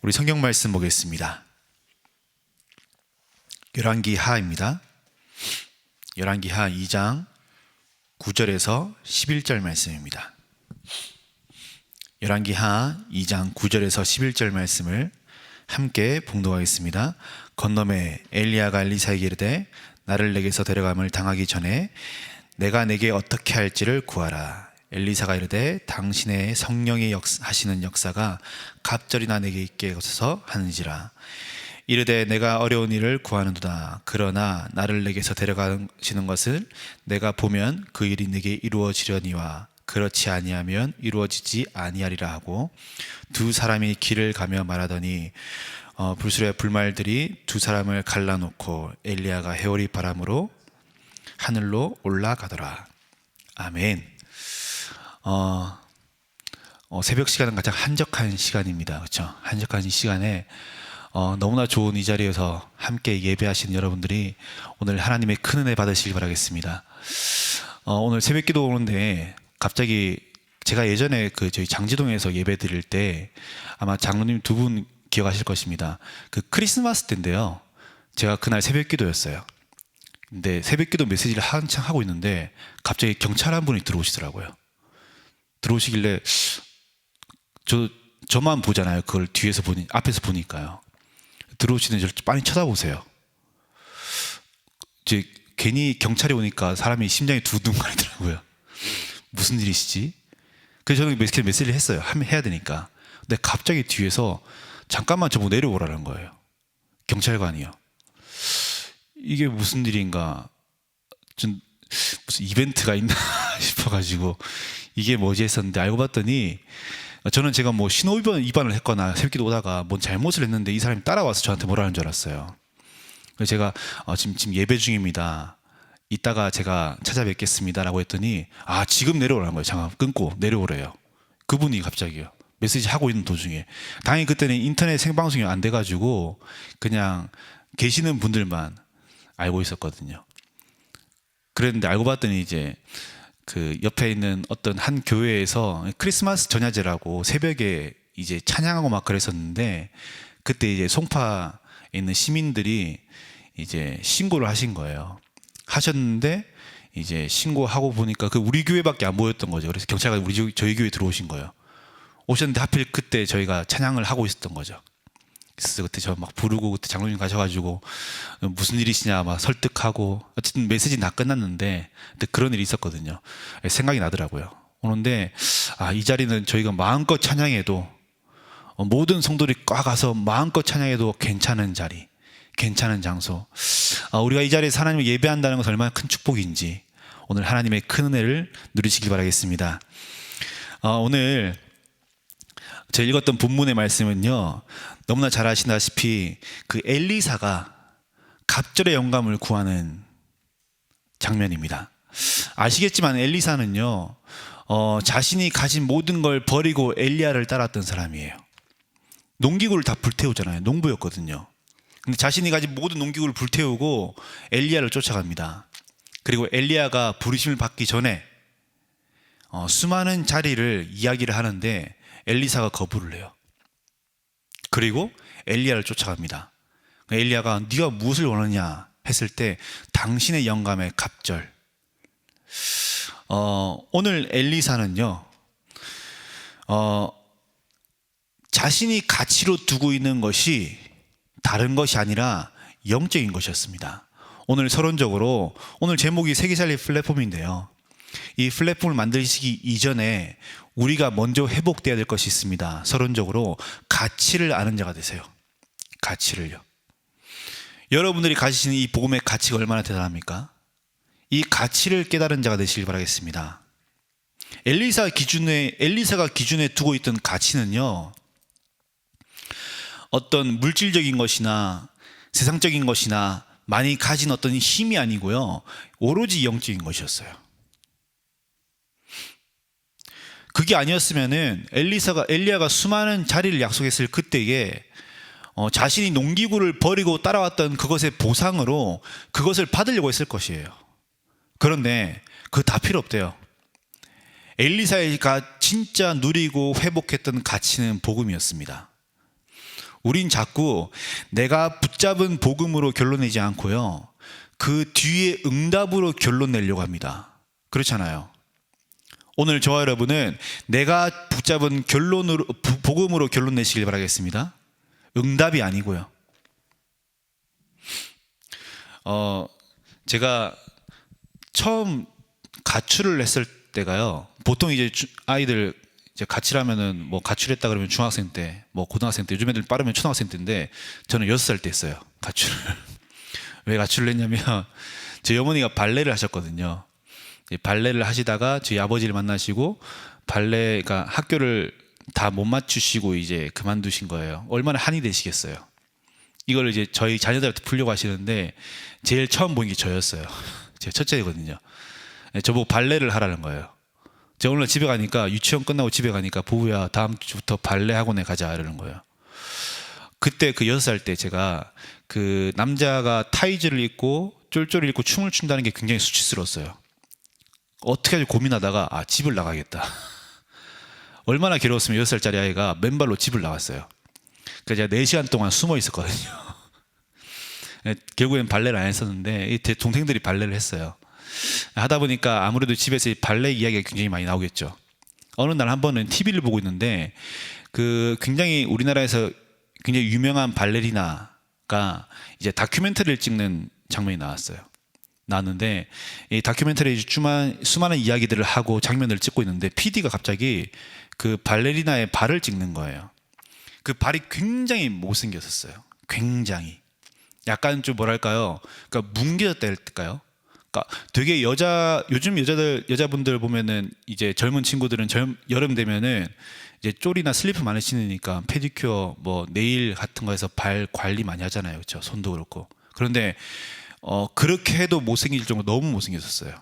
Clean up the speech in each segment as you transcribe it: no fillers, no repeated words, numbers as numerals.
우리 성경 말씀 보겠습니다. 열왕기하입니다. 열왕기하 2장 9절에서 11절 말씀입니다. 열왕기하 2장 9절에서 11절 말씀을 함께 봉독하겠습니다. 건너매 엘리야가 엘리사에게 이르되 나를 내게서 데려감을 당하기 전에 내가 내게 어떻게 할지를 구하라. 엘리사가 이르되 당신의 성령이 하시는 역사가 갑절이나 내게 있게 하소서 하는지라. 이르되 내가 어려운 일을 구하는도다. 그러나 나를 내게서 데려가시는 것을 내가 보면 그 일이 내게 이루어지려니와 그렇지 아니하면 이루어지지 아니하리라 하고 두 사람이 길을 가며 말하더니 불술의 불말들이 두 사람을 갈라놓고 엘리야가 해오리 바람으로 하늘로 올라가더라. 아멘. 새벽 시간은 가장 한적한 시간입니다. 그렇죠? 한적한 이 시간에 너무나 좋은 이 자리에서 함께 예배하시는 여러분들이 오늘 하나님의 큰 은혜 받으시길 바라겠습니다. 오늘 새벽 기도 오는데 갑자기 제가 예전에 저희 장지동에서 예배 드릴 때 아마 장로님 두 분 기억하실 것입니다. 크리스마스 때인데요. 제가 그날 새벽 기도였어요. 근데 새벽 기도 메시지를 한창 하고 있는데 갑자기 경찰 한 분이 들어오시더라고요. 들어오시길래 저만 보잖아요. 그걸 뒤에서 앞에서 보니까요. 들어오시는 저를 많이 쳐다보세요. 이제 괜히 경찰이 오니까 사람이 심장이 두근거리더라고요. 무슨 일이시지? 그래서 저는 메시지를 했어요. 해야 되니까. 근데 갑자기 뒤에서 잠깐만 저보고 내려오라는 거예요. 경찰관이요. 이게 무슨 일인가? 좀 무슨 이벤트가 있나 싶어가지고 이게 뭐지 했었는데 알고 봤더니 저는 제가 뭐 신호 위반을 했거나 새벽기도 오다가 뭔 잘못을 했는데 이 사람이 따라와서 저한테 뭐라는 줄 알았어요. 그래서 제가 지금 예배 중입니다. 이따가 제가 찾아뵙겠습니다라고 했더니 지금 내려오라는 거예요. 장갑 끊고 내려오래요. 그분이 갑자기요. 메시지 하고 있는 도중에. 당연히 그때는 인터넷 생방송이 안 돼가지고 그냥 계시는 분들만 알고 있었거든요. 그랬는데 알고 봤더니 이제 옆에 있는 어떤 한 교회에서 크리스마스 전야제라고 새벽에 이제 찬양하고 막 그랬었는데 그때 이제 송파에 있는 시민들이 이제 신고를 하신 거예요. 하셨는데 이제 신고하고 보니까 우리 교회밖에 안 보였던 거죠. 그래서 경찰관이 저희 교회에 들어오신 거예요. 오셨는데 하필 그때 저희가 찬양을 하고 있었던 거죠. 그래서 그때 저 막 부르고 그때 장로님 가셔가지고 무슨 일이시냐 막 설득하고 어쨌든 메시지 다 끝났는데 그때 그런 일이 있었거든요. 생각이 나더라고요. 오는데 이 자리는 저희가 마음껏 찬양해도 모든 성도들이 꽉 가서 마음껏 찬양해도 괜찮은 자리, 괜찮은 장소. 우리가 이 자리에서 하나님을 예배한다는 것은 얼마나 큰 축복인지 오늘 하나님의 큰 은혜를 누리시길 바라겠습니다. 오늘 제가 읽었던 본문의 말씀은요, 너무나 잘 아시다시피 엘리사가 갑절의 영감을 구하는 장면입니다. 아시겠지만 엘리사는요, 자신이 가진 모든 걸 버리고 엘리야를 따랐던 사람이에요. 농기구를 다 불태우잖아요. 농부였거든요. 근데 자신이 가진 모든 농기구를 불태우고 엘리야를 쫓아갑니다. 그리고 엘리야가 부르심을 받기 전에 수많은 자리를 이야기를 하는데 엘리사가 거부를 해요. 그리고 엘리야를 쫓아갑니다. 엘리야가 네가 무엇을 원하냐 했을 때 당신의 영감의 갑절. 오늘 엘리사는요, 자신이 가치로 두고 있는 것이 다른 것이 아니라 영적인 것이었습니다. 오늘 서론적으로 오늘 제목이 세계살리 플랫폼인데요. 이 플랫폼을 만드시기 이전에 우리가 먼저 회복되어야 될 것이 있습니다. 서론적으로 가치를 아는 자가 되세요. 가치를요. 여러분들이 가지시는 이 복음의 가치가 얼마나 대단합니까? 이 가치를 깨달은 자가 되시길 바라겠습니다. 엘리사가 기준에 두고 있던 가치는요, 어떤 물질적인 것이나 세상적인 것이나 많이 가진 어떤 힘이 아니고요, 오로지 영적인 것이었어요. 그게 아니었으면은 엘리야가 수많은 자리를 약속했을 그때에 자신이 농기구를 버리고 따라왔던 그것의 보상으로 그것을 받으려고 했을 것이에요. 그런데 그거 다 필요 없대요. 엘리사가 진짜 누리고 회복했던 가치는 복음이었습니다. 우린 자꾸 내가 붙잡은 복음으로 결론 내지 않고요, 그 뒤에 응답으로 결론 내려고 합니다. 그렇잖아요. 오늘 저와 여러분은 내가 붙잡은 복음으로 결론 내시길 바라겠습니다. 응답이 아니고요. 제가 처음 가출을 했을 때가요, 보통 이제 아이들 이제 가출하면은 뭐 가출했다 그러면 중학생 때, 뭐 고등학생 때, 요즘 애들 빠르면 초등학생 때인데 저는 6살 때 했어요, 가출을. 왜 가출을 했냐면 저희 어머니가 발레를 하셨거든요. 발레를 하시다가 저희 아버지를 만나시고 발레가 학교를 다 못 맞추시고 이제 그만두신 거예요. 얼마나 한이 되시겠어요. 이걸 이제 저희 자녀들한테 풀려고 하시는데 제일 처음 본 게 저였어요. 제 첫째거든요. 저보고 발레를 하라는 거예요. 제가 오늘 집에 가니까, 유치원 끝나고 집에 가니까, 부부야 다음 주부터 발레 학원에 가자 이러는 거예요. 그때 그 6살 때 제가 그 남자가 타이즈를 입고 쫄쫄이 입고 춤을 춘다는 게 굉장히 수치스러웠어요. 어떻게 하지 고민하다가 집을 나가겠다. 얼마나 괴로웠으면 6살짜리 아이가 맨발로 집을 나갔어요. 그래서 제가 4시간 동안 숨어 있었거든요. 결국엔 발레를 안 했었는데 제 동생들이 발레를 했어요. 하다 보니까 아무래도 집에서 발레 이야기가 굉장히 많이 나오겠죠. 어느 날 한 번은 TV를 보고 있는데 그 굉장히 우리나라에서 굉장히 유명한 발레리나가 이제 다큐멘터리를 찍는 장면이 나왔는데 이 다큐멘터리에 수많은 이야기들을 하고 장면들을 찍고 있는데 PD가 갑자기 그 발레리나의 발을 찍는 거예요. 그 발이 굉장히 못생겼었어요. 굉장히 약간 좀 뭐랄까요, 그러니까 뭉개졌다 할까요? 그러니까 되게 요즘 여자분들 보면은 이제 젊은 친구들은 여름 되면은 이제 쫄이나 슬리퍼 많이 신으니까 페디큐어, 뭐 네일 같은 거에서 발 관리 많이 하잖아요, 그렇죠? 손도 그렇고. 그런데 그렇게 해도 못생길 정도로 너무 못생겼었어요.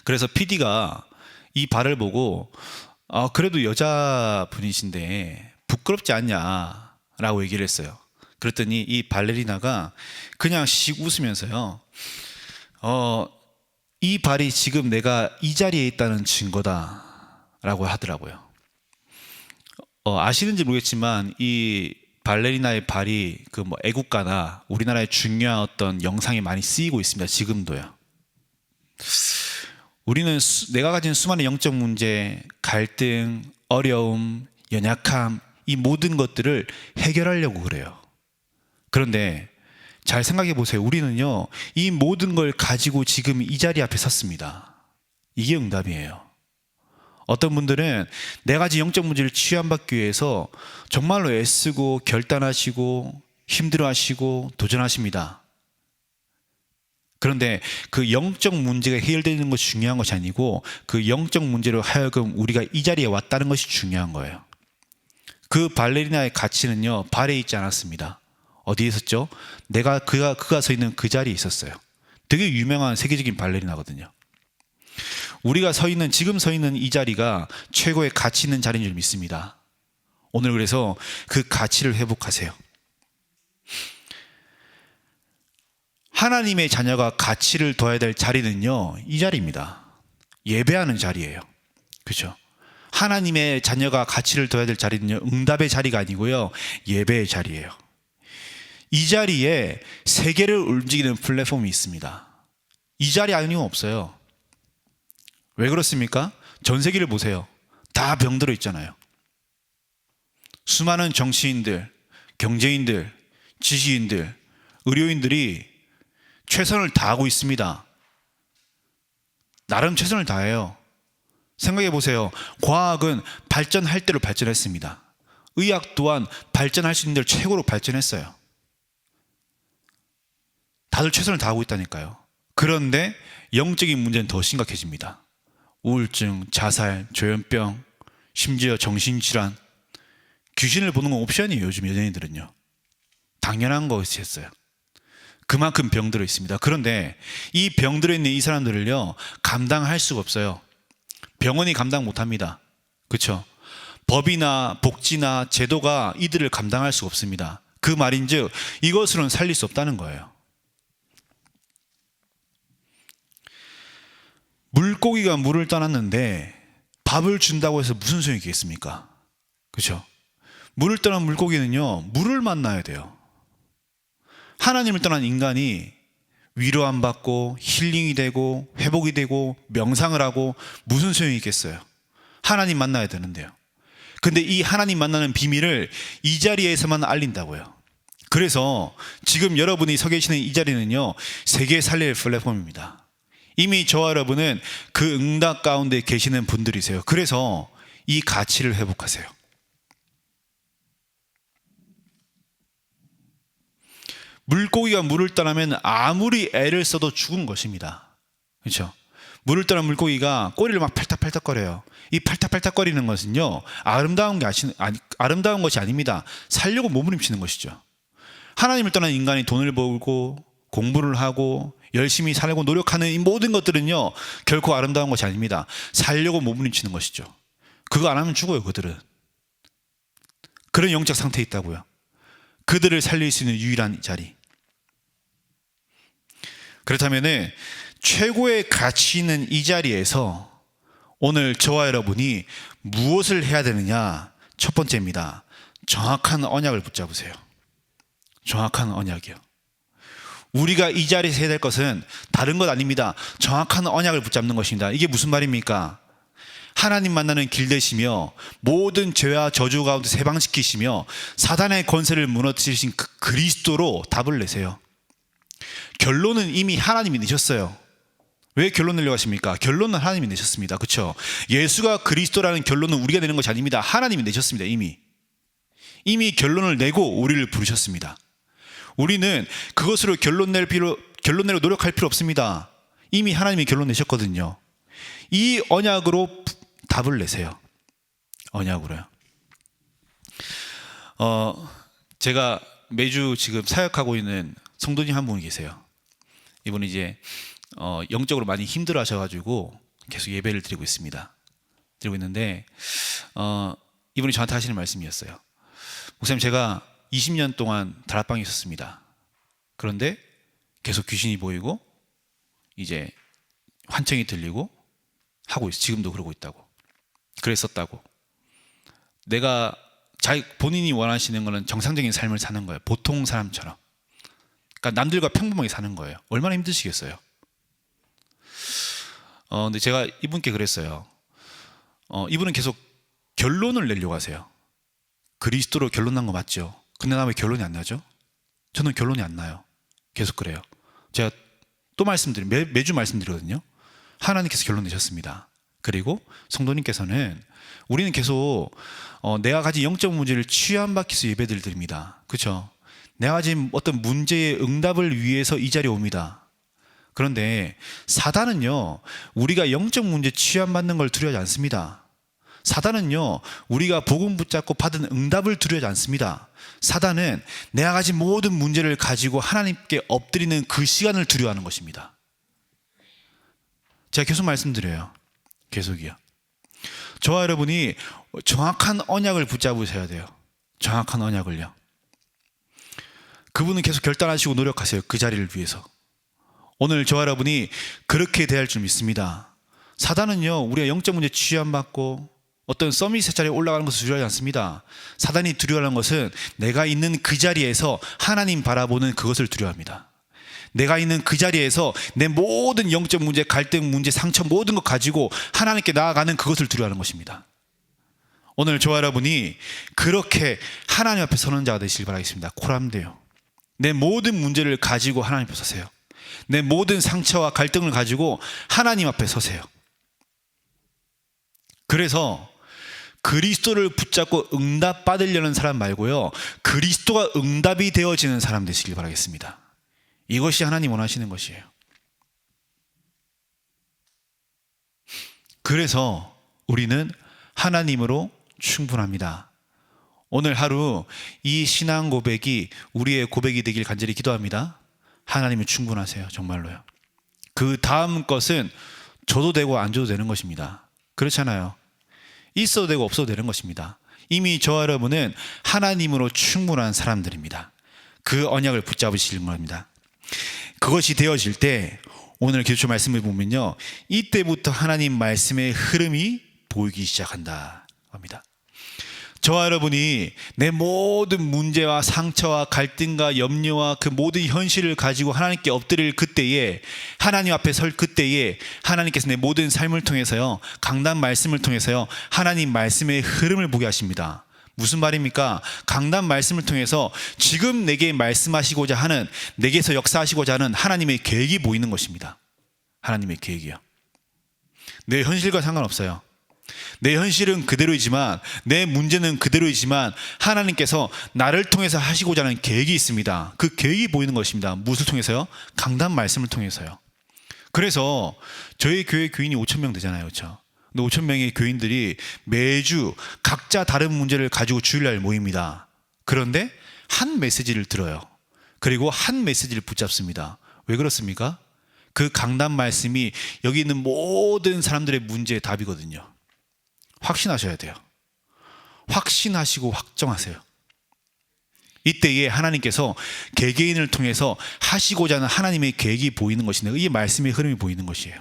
그래서 PD가 이 발을 보고 그래도 여자분이신데 부끄럽지 않냐라고 얘기를 했어요. 그랬더니 이 발레리나가 그냥 씩 웃으면서요, 이 발이 지금 내가 이 자리에 있다는 증거다라고 하더라고요. 아시는지 모르겠지만 이 발레리나의 발이 그 뭐 애국가나 우리나라의 중요한 어떤 영상에 많이 쓰이고 있습니다. 지금도요. 우리는 내가 가진 수많은 영적 문제, 갈등, 어려움, 연약함, 이 모든 것들을 해결하려고 그래요. 그런데 잘 생각해 보세요. 우리는요, 이 모든 걸 가지고 지금 이 자리 앞에 섰습니다. 이게 응답이에요. 어떤 분들은 내가 가진 영적 문제를 치유받기 위해서 정말로 애쓰고 결단하시고 힘들어하시고 도전하십니다. 그런데 그 영적 문제가 해결되는 것이 중요한 것이 아니고 그 영적 문제로 하여금 우리가 이 자리에 왔다는 것이 중요한 거예요. 그 발레리나의 가치는요, 발에 있지 않았습니다. 어디에 있었죠? 그가 서 있는 그 자리에 있었어요. 되게 유명한 세계적인 발레리나거든요. 우리가 지금 서 있는 이 자리가 최고의 가치 있는 자리인 줄 믿습니다. 오늘 그래서 그 가치를 회복하세요. 하나님의 자녀가 가치를 둬야 될 자리는요, 이 자리입니다. 예배하는 자리예요. 그렇죠? 하나님의 자녀가 가치를 둬야 될 자리는요, 응답의 자리가 아니고요, 예배의 자리예요. 이 자리에 세계를 움직이는 플랫폼이 있습니다. 이 자리 아니면 없어요. 왜 그렇습니까? 전 세계를 보세요. 다 병들어 있잖아요. 수많은 정치인들, 경제인들, 지식인들, 의료인들이 최선을 다하고 있습니다. 나름 최선을 다해요. 생각해 보세요. 과학은 발전할 대로 발전했습니다. 의학 또한 발전할 수 있는 대로 최고로 발전했어요. 다들 최선을 다하고 있다니까요. 그런데 영적인 문제는 더 심각해집니다. 우울증, 자살, 조현병, 심지어 정신질환, 귀신을 보는 건 옵션이에요. 요즘 연예인들은요. 당연한 것이 했어요. 그만큼 병들어 있습니다. 그런데 이 병들어 있는 이 사람들을요, 감당할 수가 없어요. 병원이 감당 못합니다. 그렇죠? 법이나 복지나 제도가 이들을 감당할 수가 없습니다. 그 말인즉 이것으로는 살릴 수 없다는 거예요. 물고기가 물을 떠났는데 밥을 준다고 해서 무슨 소용이 있겠습니까? 그렇죠? 물을 떠난 물고기는요, 물을 만나야 돼요. 하나님을 떠난 인간이 위로 안 받고 힐링이 되고 회복이 되고 명상을 하고 무슨 소용이 있겠어요? 하나님 만나야 되는데요. 근데 이 하나님 만나는 비밀을 이 자리에서만 알린다고요. 그래서 지금 여러분이 서 계시는 이 자리는요, 세계 살릴 플랫폼입니다. 이미 저와 여러분은 그 응답 가운데 계시는 분들이세요. 그래서 이 가치를 회복하세요. 물고기가 물을 떠나면 아무리 애를 써도 죽은 것입니다. 그렇죠? 물을 떠난 물고기가 꼬리를 막 팔딱팔딱거려요. 이 팔딱팔딱거리는 것은요, 아름다운 것이 아닙니다. 살려고 몸부림치는 것이죠. 하나님을 떠난 인간이 돈을 벌고 공부를 하고 열심히 살고 노력하는 이 모든 것들은요, 결코 아름다운 것이 아닙니다. 살려고 몸부림치는 것이죠. 그거 안 하면 죽어요. 그들은 그런 영적 상태에 있다고요. 그들을 살릴 수 있는 유일한 자리. 그렇다면 최고의 가치 있는 이 자리에서 오늘 저와 여러분이 무엇을 해야 되느냐? 첫 번째입니다. 정확한 언약을 붙잡으세요. 정확한 언약이요. 우리가 이 자리에서 해야 될 것은 다른 것 아닙니다. 정확한 언약을 붙잡는 것입니다. 이게 무슨 말입니까? 하나님 만나는 길 되시며 모든 죄와 저주 가운데 해방시키시며 사단의 권세를 무너뜨리신 그 그리스도로 답을 내세요. 결론은 이미 하나님이 내셨어요. 왜 결론 내려고 하십니까? 결론은 하나님이 내셨습니다. 그렇죠? 예수가 그리스도라는 결론은 우리가 내는 것이 아닙니다. 하나님이 내셨습니다. 이미 결론을 내고 우리를 부르셨습니다. 우리는 그것으로 결론 내려 노력할 필요 없습니다. 이미 하나님이 결론 내셨거든요. 이 언약으로 답을 내세요. 언약으로요. 제가 매주 지금 사역하고 있는 성도님 한 분이 계세요. 이분이 이제 영적으로 많이 힘들어 하셔가지고 계속 예배를 드리고 있습니다. 드리고 있는데 이분이 저한테 하시는 말씀이었어요. 목사님, 제가 20년 동안 다락방에 있었습니다. 그런데 계속 귀신이 보이고 이제 환청이 들리고 하고 있어. 지금도 그러고 있다고. 그랬었다고. 내가 본인이 원하시는 거는 정상적인 삶을 사는 거예요. 보통 사람처럼. 그러니까 남들과 평범하게 사는 거예요. 얼마나 힘드시겠어요. 근데 제가 이분께 그랬어요. 이분은 계속 결론을 내려고 하세요. 그리스도로 결론 난 거 맞죠? 근데 나 왜 결론이 안 나죠? 저는 결론이 안 나요. 계속 그래요. 제가 또 매주 말씀드리거든요. 하나님께서 결론 내셨습니다. 그리고 성도님께서는 우리는 계속 내가 가진 영적 문제를 취함받기 위해서 예배를 드립니다. 그렇죠? 내가 가진 어떤 문제의 응답을 위해서 이 자리에 옵니다. 그런데 사단은요, 우리가 영적 문제 취함받는 걸 두려워하지 않습니다. 사단은요, 우리가 복음 붙잡고 받은 응답을 두려워하지 않습니다. 사단은 내가 가진 모든 문제를 가지고 하나님께 엎드리는 그 시간을 두려워하는 것입니다. 제가 계속 말씀드려요. 계속이요. 저와 여러분이 정확한 언약을 붙잡으셔야 돼요. 정확한 언약을요. 그분은 계속 결단하시고 노력하세요. 그 자리를 위해서. 오늘 저와 여러분이 그렇게 대할 줄 믿습니다. 사단은요, 우리가 영적 문제 취함받고 어떤 서밋의 자리에 올라가는 것을 두려워하지 않습니다. 사단이 두려워하는 것은 내가 있는 그 자리에서 하나님 바라보는 그것을 두려워합니다. 내가 있는 그 자리에서 내 모든 영적 문제, 갈등 문제, 상처 모든 것 가지고 하나님께 나아가는 그것을 두려워하는 것입니다. 오늘 저와 여러분이 그렇게 하나님 앞에 서는 자가 되시길 바라겠습니다. 코람데요. 내 모든 문제를 가지고 하나님 앞에 서세요. 내 모든 상처와 갈등을 가지고 하나님 앞에 서세요. 그래서 그리스도를 붙잡고 응답 받으려는 사람 말고요, 그리스도가 응답이 되어지는 사람 되시길 바라겠습니다. 이것이 하나님 원하시는 것이에요. 그래서 우리는 하나님으로 충분합니다. 오늘 하루 이 신앙 고백이 우리의 고백이 되길 간절히 기도합니다. 하나님은 충분하세요. 정말로요. 그 다음 것은 줘도 되고 안 줘도 되는 것입니다. 그렇잖아요. 있어도 되고 없어도 되는 것입니다. 이미 저와 여러분은 하나님으로 충분한 사람들입니다. 그 언약을 붙잡으시는 겁니다. 그것이 되어질 때 오늘 기도처 말씀을 보면요, 이때부터 하나님 말씀의 흐름이 보이기 시작한다 합니다. 저와 여러분이 내 모든 문제와 상처와 갈등과 염려와 그 모든 현실을 가지고 하나님께 엎드릴 그때에, 하나님 앞에 설 그때에 하나님께서 내 모든 삶을 통해서요, 강단 말씀을 통해서요, 하나님 말씀의 흐름을 보게 하십니다. 무슨 말입니까? 강단 말씀을 통해서 지금 내게 말씀하시고자 하는, 내게서 역사하시고자 하는 하나님의 계획이 보이는 것입니다. 하나님의 계획이요. 내 현실과 상관없어요. 내 현실은 그대로이지만, 내 문제는 그대로이지만 하나님께서 나를 통해서 하시고자 하는 계획이 있습니다. 그 계획이 보이는 것입니다. 무엇을 통해서요? 강단 말씀을 통해서요. 그래서 저희 교회 교인이 5,000명 되잖아요, 그렇죠? 5,000명의 교인들이 매주 각자 다른 문제를 가지고 주일날 모입니다. 그런데 한 메시지를 들어요. 그리고 한 메시지를 붙잡습니다. 왜 그렇습니까? 그 강단 말씀이 여기 있는 모든 사람들의 문제의 답이거든요. 확신하셔야 돼요. 확신하시고 확정하세요. 이때에 하나님께서 개개인을 통해서 하시고자 하는 하나님의 계획이 보이는 것인데, 이 말씀의 흐름이 보이는 것이에요.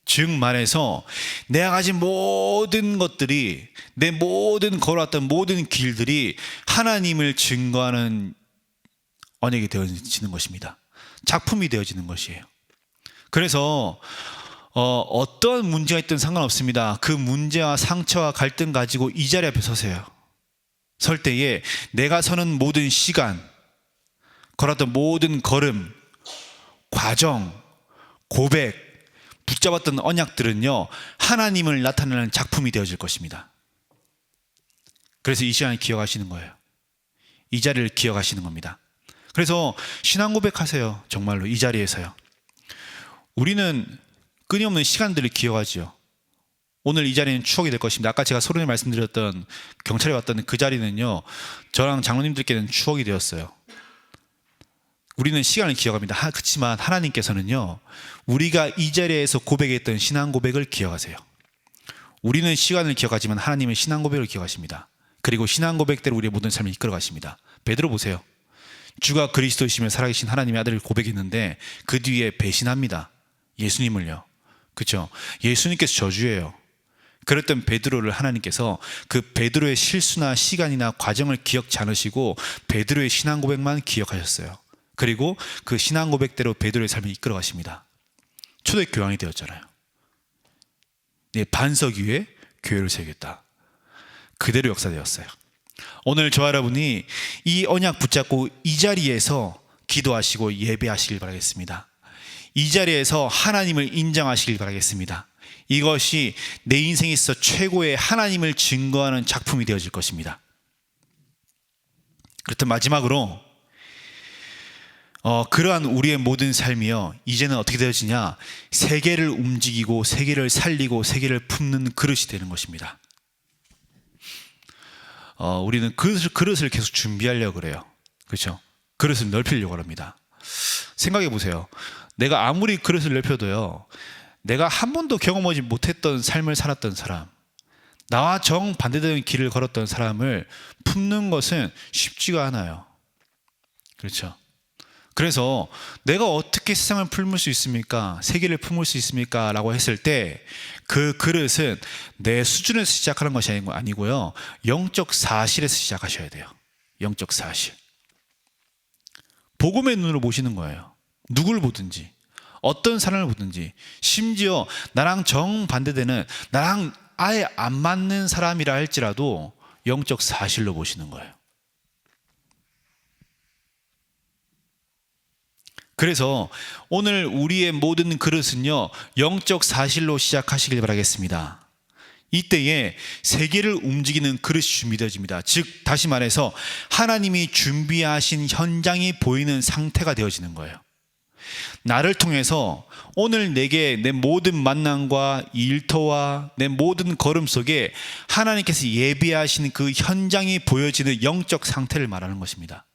즉 말해서 내가 가진 모든 것들이, 내 모든 걸어왔던 모든 길들이 하나님을 증거하는 언약이 되어지는 것입니다. 작품이 되어지는 것이에요. 그래서 어떤 문제가 있든 상관없습니다. 그 문제와 상처와 갈등 가지고 이 자리 앞에 서세요. 설 때에 내가 서는 모든 시간, 걸었던 모든 걸음, 과정, 고백, 붙잡았던 언약들은요, 하나님을 나타내는 작품이 되어질 것입니다. 그래서 이 시간을 기억하시는 거예요. 이 자리를 기억하시는 겁니다. 그래서 신앙 고백하세요. 정말로 이 자리에서요. 우리는 끊임없는 시간들을 기억하지요. 오늘 이 자리는 추억이 될 것입니다. 아까 제가 서론에 말씀드렸던 경찰에 왔던 그 자리는요, 저랑 장로님들께는 추억이 되었어요. 우리는 시간을 기억합니다. 그렇지만 하나님께서는요, 우리가 이 자리에서 고백했던 신앙 고백을 기억하세요. 우리는 시간을 기억하지만 하나님은 신앙 고백을 기억하십니다. 그리고 신앙 고백대로 우리의 모든 삶을 이끌어 가십니다. 베드로 보세요. 주가 그리스도이시며 살아계신 하나님의 아들을 고백했는데 그 뒤에 배신합니다. 예수님을요. 그렇죠? 예수님께서 저주예요. 그랬던 베드로를 하나님께서 그 베드로의 실수나 시간이나 과정을 기억지 않으시고 베드로의 신앙 고백만 기억하셨어요. 그리고 그 신앙 고백대로 베드로의 삶을 이끌어 가십니다. 초대 교황이 되었잖아요. 네, 반석 위에 교회를 세우겠다. 그대로 역사되었어요. 오늘 저와 여러분이 이 언약 붙잡고 이 자리에서 기도하시고 예배하시길 바라겠습니다. 이 자리에서 하나님을 인정하시길 바라겠습니다. 이것이 내 인생에 있어 최고의 하나님을 증거하는 작품이 되어질 것입니다. 그렇다면 마지막으로 그러한 우리의 모든 삶이요, 이제는 어떻게 되어지냐? 세계를 움직이고 세계를 살리고 세계를 품는 그릇이 되는 것입니다. 우리는 그릇을 계속 준비하려고 그래요. 그렇죠? 그릇을 넓히려고 합니다. 생각해 보세요. 내가 아무리 그릇을 넓혀도요, 내가 한 번도 경험하지 못했던 삶을 살았던 사람, 나와 정반대되는 길을 걸었던 사람을 품는 것은 쉽지가 않아요. 그렇죠? 그래서 내가 어떻게 세상을 품을 수 있습니까? 세계를 품을 수 있습니까? 라고 했을 때 그 그릇은 내 수준에서 시작하는 것이 아니고요, 영적 사실에서 시작하셔야 돼요. 영적 사실. 복음의 눈으로 보시는 거예요. 누굴 보든지, 어떤 사람을 보든지, 심지어 나랑 정반대되는, 나랑 아예 안 맞는 사람이라 할지라도 영적 사실로 보시는 거예요. 그래서 오늘 우리의 모든 그릇은요, 영적 사실로 시작하시길 바라겠습니다. 이때에 세계를 움직이는 그릇이 준비되어집니다. 즉 다시 말해서 하나님이 준비하신 현장이 보이는 상태가 되어지는 거예요. 나를 통해서 오늘 내게 내 모든 만남과 일터와 내 모든 걸음 속에 하나님께서 예비하신 그 현장이 보여지는 영적 상태를 말하는 것입니다.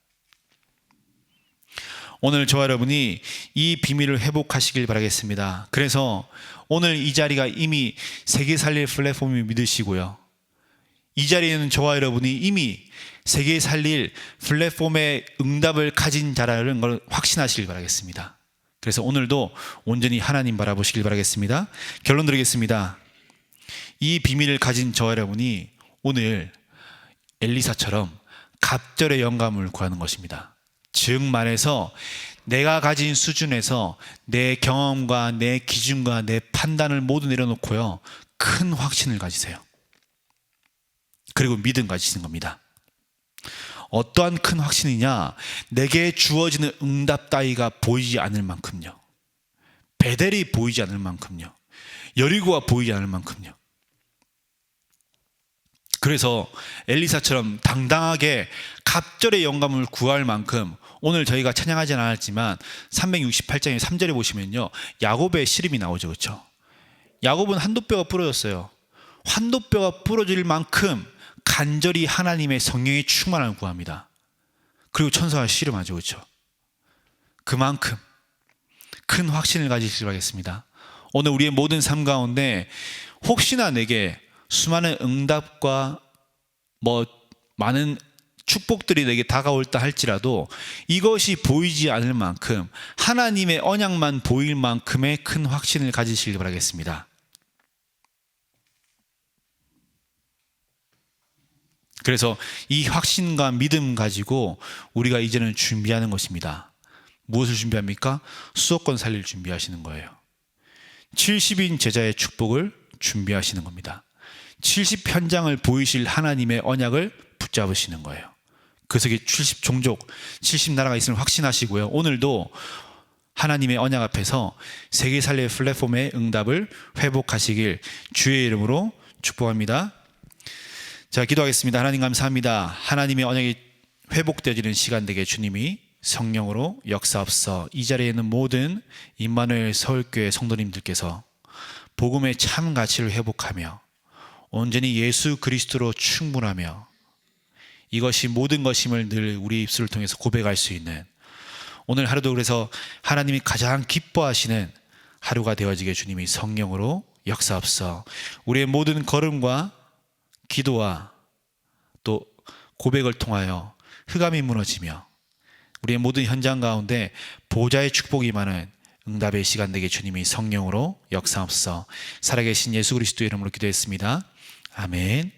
오늘 저와 여러분이 이 비밀을 회복하시길 바라겠습니다. 그래서 오늘 이 자리가 이미 세계 살릴 플랫폼을 믿으시고요, 이 자리에는 저와 여러분이 이미 세계 살릴 플랫폼의 응답을 가진 자라는 걸 확신하시길 바라겠습니다. 그래서 오늘도 온전히 하나님 바라보시길 바라겠습니다. 결론 드리겠습니다. 이 비밀을 가진 저 여러분이 오늘 엘리사처럼 갑절의 영감을 구하는 것입니다. 즉 말해서 내가 가진 수준에서 내 경험과 내 기준과 내 판단을 모두 내려놓고요, 큰 확신을 가지세요. 그리고 믿음 가지시는 겁니다. 어떠한 큰 확신이냐? 내게 주어지는 응답 따위가 보이지 않을 만큼요, 베델이 보이지 않을 만큼요, 여리고가 보이지 않을 만큼요. 그래서 엘리사처럼 당당하게 갑절의 영감을 구할 만큼, 오늘 저희가 찬양하지는 않았지만 368장의 3절에 보시면요, 야곱의 시름이 나오죠. 그렇죠? 야곱은 한도뼈가 부러졌어요. 한도뼈가 부러질 만큼 간절히 하나님의 성령의 충만함을 구합니다. 그리고 천사가 씨름하죠. 그렇죠? 그만큼 큰 확신을 가지시길 바라겠습니다. 오늘 우리의 모든 삶 가운데 혹시나 내게 수많은 응답과 많은 축복들이 내게 다가올다 할지라도 이것이 보이지 않을 만큼, 하나님의 언약만 보일 만큼의 큰 확신을 가지시길 바라겠습니다. 그래서 이 확신과 믿음 가지고 우리가 이제는 준비하는 것입니다. 무엇을 준비합니까? 수도권 살릴 준비하시는 거예요. 70인 제자의 축복을 준비하시는 겁니다. 70현장을 보이실 하나님의 언약을 붙잡으시는 거예요. 그 속에 70종족, 70나라가 있음을 확신하시고요, 오늘도 하나님의 언약 앞에서 세계살례 플랫폼의 응답을 회복하시길 주의 이름으로 축복합니다. 자, 기도하겠습니다. 하나님 감사합니다. 하나님의 언약이 회복되어지는 시간 되게 주님이 성령으로 역사하옵소서. 이 자리에 있는 모든 임마누엘 서울교회 성도님들께서 복음의 참 가치를 회복하며 온전히 예수 그리스도로 충분하며 이것이 모든 것임을 늘 우리 입술을 통해서 고백할 수 있는 오늘 하루도, 그래서 하나님이 가장 기뻐하시는 하루가 되어지게 주님이 성령으로 역사하옵소서. 우리의 모든 걸음과 기도와 또 고백을 통하여 흑암이 무너지며 우리의 모든 현장 가운데 보좌의 축복이 많은 응답의 시간 되게 주님이 성령으로 역사하옵소서. 살아계신 예수 그리스도의 이름으로 기도했습니다. 아멘.